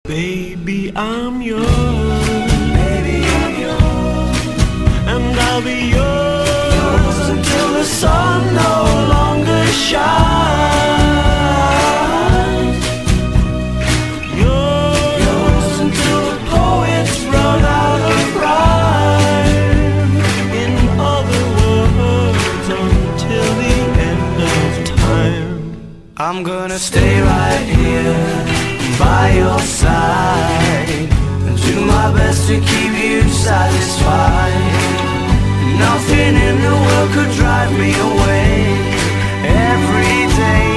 Baby, I'm yours. Baby, I'm yours. And I'll be yours until the sun no longer shines. Yours until the poets run out of rhyme. In other words, until the end of time. I'm gonna stay right here by your side and do my best to keep you satisfied. Nothing in the world could drive me away. Every day